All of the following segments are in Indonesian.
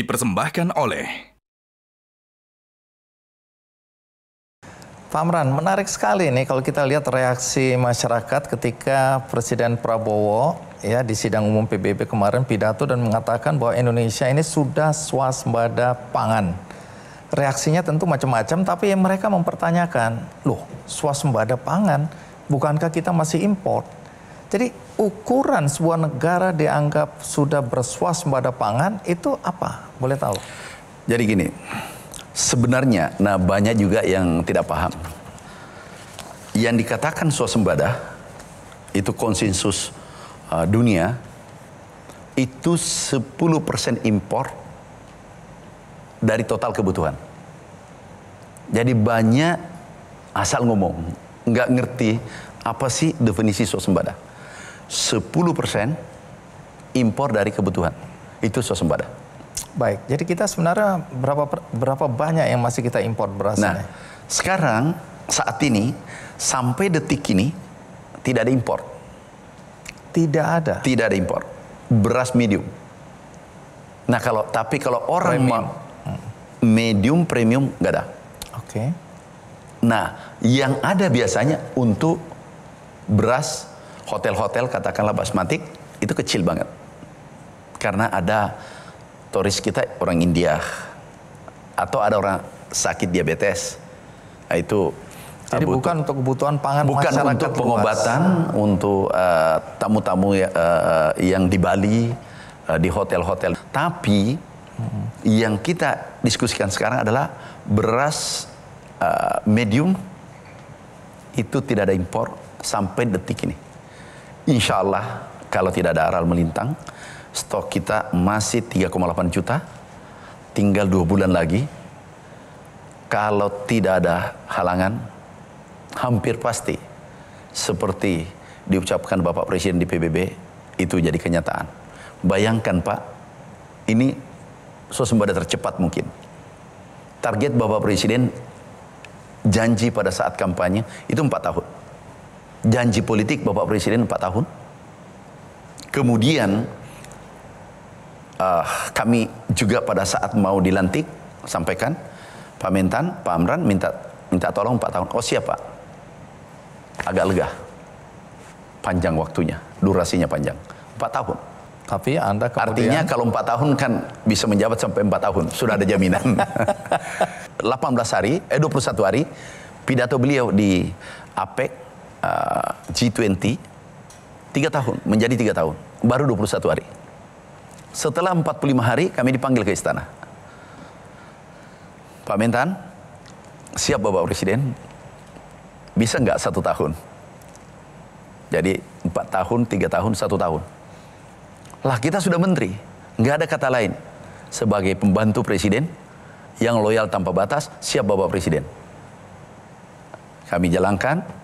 dipersembahkan oleh Pak Amran, menarik sekali nih kalau kita lihat reaksi masyarakat ketika Presiden Prabowo ya di sidang umum PBB kemarin pidato dan mengatakan bahwa Indonesia ini sudah swasembada pangan. Reaksinya tentu macam-macam, tapi mereka mempertanyakan, loh swasembada pangan, bukankah kita masih impor? Jadi ukuran sebuah negara dianggap sudah berswasembada pangan itu apa? Boleh tahu? Jadi gini, sebenarnya banyak juga yang tidak paham. Yang dikatakan swasembada itu konsensus dunia itu 10% impor dari total kebutuhan. Jadi banyak asal ngomong, nggak ngerti apa sih definisi swasembada. 10% impor dari kebutuhan itu swasembada. Baik, jadi kita sebenarnya berapa banyak yang masih kita impor berasnya? Nah, sekarang saat ini sampai detik ini tidak ada impor. Tidak ada. Tidak ada impor. Beras medium. Nah, tapi kalau orang medium, premium nggak ada. Oke. Nah, yang ada biasanya untuk beras hotel-hotel katakanlah basmati itu kecil banget. Karena ada turis kita orang India atau ada orang sakit diabetes. Nah, itu jadi bukan untuk kebutuhan pangan bukan masyarakat untuk pengobatan luas. Untuk tamu-tamu yang di Bali di hotel-hotel. Tapi yang kita diskusikan sekarang adalah beras medium itu tidak ada impor sampai detik ini. Insya Allah kalau tidak ada aral melintang, stok kita masih 3,8 juta, tinggal 2 bulan lagi. Kalau tidak ada halangan, hampir pasti seperti diucapkan Bapak Presiden di PBB, itu jadi kenyataan. Bayangkan Pak, ini swasembada tercepat mungkin. Target Bapak Presiden janji pada saat kampanye itu 4 tahun. Janji politik Bapak Presiden 4 tahun. Kemudian kami juga pada saat mau dilantik sampaikan Pak Mentan, Pak Amran minta tolong 4 tahun. Oh siap Pak. Agak lega. Panjang waktunya, durasinya panjang. 4 tahun. Tapi Anda kemudian... Artinya kalau 4 tahun kan bisa menjabat sampai 4 tahun. Sudah ada jaminan. 21 hari pidato beliau di APEC G20 3 tahun, menjadi 3 tahun. Baru 21 hari. Setelah 45 hari kami dipanggil ke istana. Pak Mentan, siap Bapak Presiden, bisa nggak 1 tahun? Jadi 4 tahun, 3 tahun, 1 tahun. Lah kita sudah menteri, nggak ada kata lain. Sebagai pembantu presiden yang loyal tanpa batas, siap Bapak Presiden. Kami jalankan.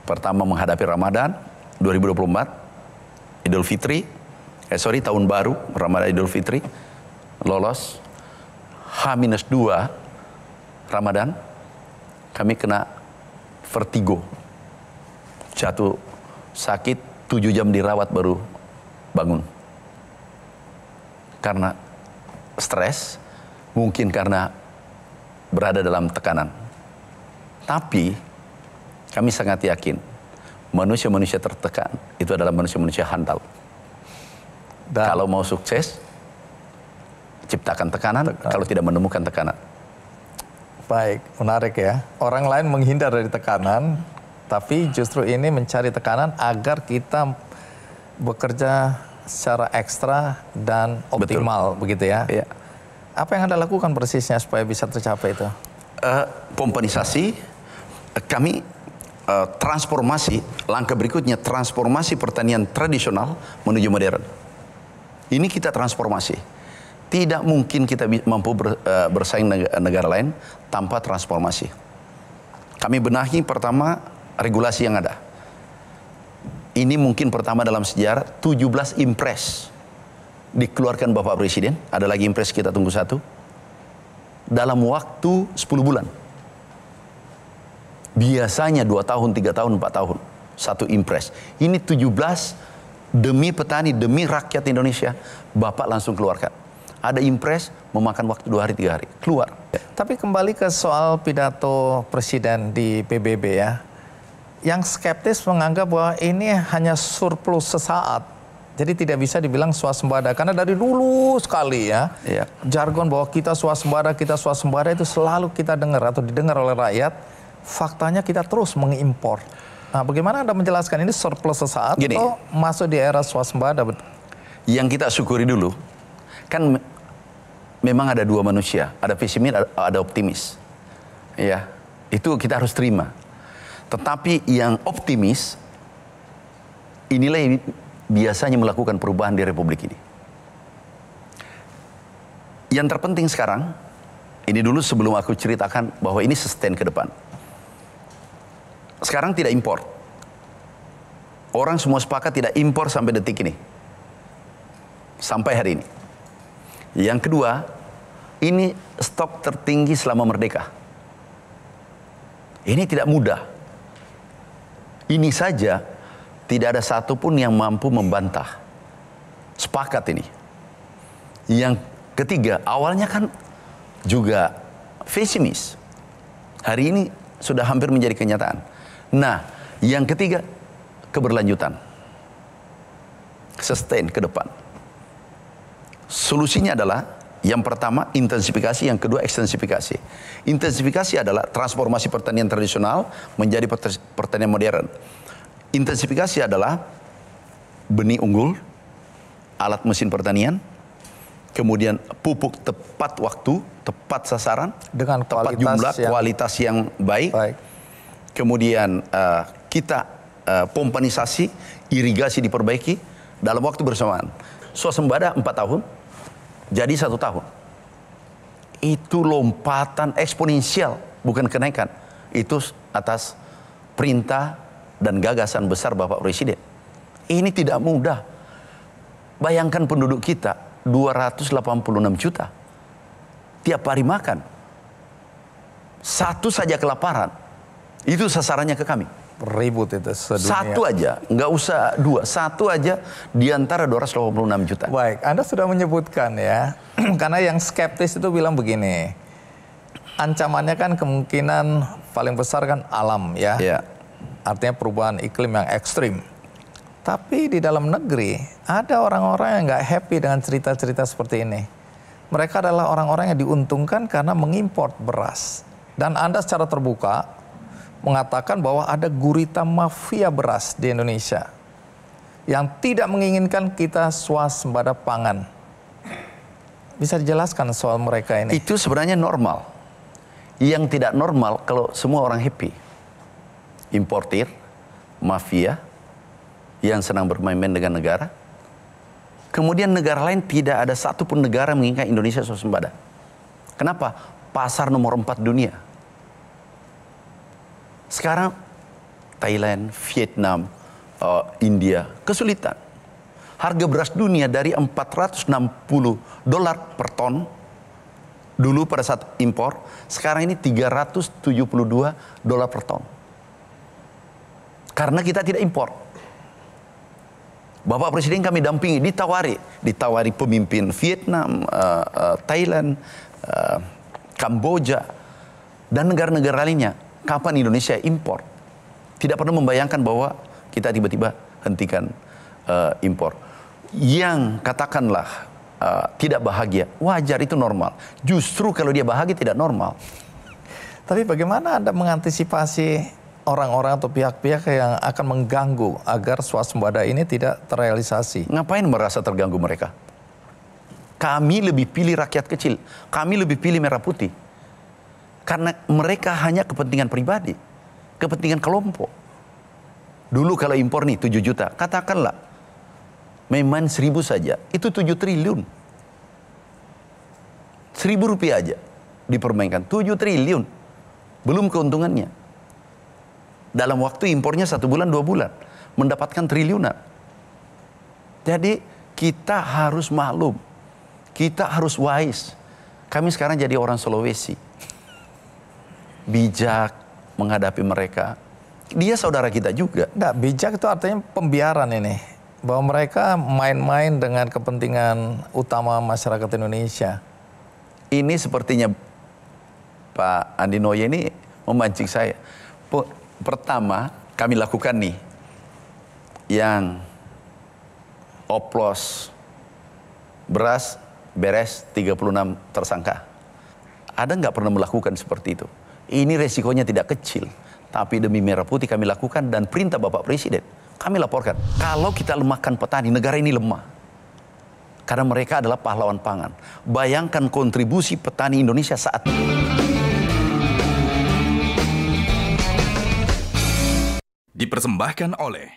Pertama menghadapi Ramadan 2024, Idul Fitri, tahun baru, Ramadan Idul Fitri, lolos. H-2 Ramadan, kami kena vertigo. Jatuh sakit, 7 jam dirawat baru bangun. Karena stres, mungkin karena berada dalam tekanan. Tapi kami sangat yakin manusia-manusia tertekan itu adalah manusia-manusia handal. Dan kalau mau sukses, ciptakan tekanan. Kalau tidak menemukan tekanan. Baik, menarik ya. Orang lain menghindar dari tekanan, tapi justru ini mencari tekanan agar kita bekerja secara ekstra dan optimal. Betul. Begitu ya. Iya. Apa yang Anda lakukan persisnya supaya bisa tercapai itu? Pompanisasi, kami transformasi, langkah berikutnya transformasi pertanian tradisional menuju modern. Ini kita transformasi. Tidak mungkin kita mampu bersaing negara lain tanpa transformasi. Kami benahi pertama regulasi yang ada. Ini mungkin pertama dalam sejarah 17 impres dikeluarkan Bapak Presiden. Ada lagi impres kita tunggu 1. Dalam waktu 10 bulan. Biasanya 2 tahun, 3 tahun, 4 tahun. 1 impres. Ini 17 demi petani, demi rakyat Indonesia. Bapak langsung keluarkan. ada impres, memakan waktu 2 hari 3 hari, keluar. Tapi kembali ke soal pidato Presiden di PBB ya. Yang skeptis menganggap bahwa ini hanya surplus sesaat. Jadi tidak bisa dibilang swasembada. Karena dari dulu sekali ya, jargon bahwa kita swasembada itu selalu kita dengar atau didengar oleh rakyat. Faktanya kita terus mengimpor. Nah, bagaimana Anda menjelaskan ini surplus sesaat atau masuk di era swasembada? Yang kita syukuri dulu, kan memang ada dua manusia, ada pesimis, ada optimis. Ya, itu kita harus terima. Tetapi yang optimis, inilah yang biasanya melakukan perubahan di Republik ini. Yang terpenting sekarang, ini dulu sebelum aku ceritakan bahwa ini sustain ke depan. Sekarang tidak impor. Orang semua sepakat tidak impor sampai detik ini. Sampai hari ini. Yang kedua, ini stok tertinggi selama merdeka. Ini tidak mudah. Ini saja tidak ada satupun yang mampu membantah. Sepakat ini. Yang ketiga, awalnya kan juga pesimis. Hari ini sudah hampir menjadi kenyataan. Nah, yang ketiga, keberlanjutan. Sustain ke depan. Solusinya adalah yang pertama intensifikasi, yang kedua ekstensifikasi. Intensifikasi adalah transformasi pertanian tradisional menjadi pertanian modern. Intensifikasi adalah benih unggul, alat mesin pertanian, kemudian pupuk tepat waktu, tepat sasaran, dengan tepat jumlah, kualitas yang baik. Kemudian kita pompanisasi, irigasi diperbaiki dalam waktu bersamaan. Swasembada 4 tahun. Jadi 1 tahun. Itu lompatan eksponensial, bukan kenaikan. Itu atas perintah dan gagasan besar Bapak Presiden. Ini tidak mudah. Bayangkan penduduk kita 286 juta. Tiap hari makan. Satu saja kelaparan. Itu sasarannya ke kami. Ribut itu sedunia. Satu aja, nggak usah dua. Satu aja di antara 286 juta. Baik, Anda sudah menyebutkan ya. Karena yang skeptis itu bilang begini. Ancamannya kan kemungkinan paling besar kan alam ya. Artinya perubahan iklim yang ekstrim. Tapi di dalam negeri ada orang-orang yang nggak happy dengan cerita-cerita seperti ini. Mereka adalah orang-orang yang diuntungkan karena mengimpor beras. Dan Anda secara terbuka mengatakan bahwa ada gurita mafia beras di Indonesia yang tidak menginginkan kita swasembada pangan. Bisa dijelaskan soal mereka ini? Itu sebenarnya normal. Yang tidak normal kalau semua orang happy. Importir, mafia, yang senang bermain-main dengan negara. Kemudian negara lain tidak ada satupun negara menginginkan Indonesia swasembada. Kenapa? Pasar nomor 4 dunia. Sekarang Thailand, Vietnam, India kesulitan. Harga beras dunia dari $460 per ton dulu pada saat impor, sekarang ini $372 per ton. Karena kita tidak impor. Bapak Presiden kami dampingi, ditawari pemimpin Vietnam, Thailand, Kamboja, dan negara-negara lainnya. Kapan Indonesia impor? Tidak pernah membayangkan bahwa kita tiba-tiba hentikan impor. Yang katakanlah tidak bahagia, wajar, itu normal. Justru kalau dia bahagia tidak normal. Tapi bagaimana Anda mengantisipasi orang-orang atau pihak-pihak yang akan mengganggu agar swasembada ini tidak terrealisasi? Ngapain merasa terganggu mereka? Kami lebih pilih rakyat kecil. Kami lebih pilih merah putih. Karena mereka hanya kepentingan pribadi, kepentingan kelompok. Dulu kalau impor nih 7 juta, katakanlah memang 1.000 saja, itu 7 triliun. 1.000 rupiah aja dipermainkan, 7 triliun. Belum keuntungannya. Dalam waktu impornya 1 bulan, 2 bulan, mendapatkan triliunan. Jadi kita harus maklum, kita harus wise. Kami sekarang jadi orang Sulawesi. Bijak menghadapi mereka. Dia saudara kita juga. Nggak, bijak itu artinya pembiaran ini. bahwa mereka main-main dengan kepentingan utama masyarakat Indonesia. Ini sepertinya Pak Andi Noye ini memancing saya. Pertama kami lakukan nih yang oplos beras beres 36 tersangka. Ada nggak pernah melakukan seperti itu? Ini resikonya tidak kecil. Tapi demi merah putih kami lakukan dan perintah Bapak Presiden. Kami laporkan. Kalau kita lemahkan petani, negara ini lemah. Karena mereka adalah pahlawan pangan. Bayangkan kontribusi petani Indonesia saat ini. Dipersembahkan oleh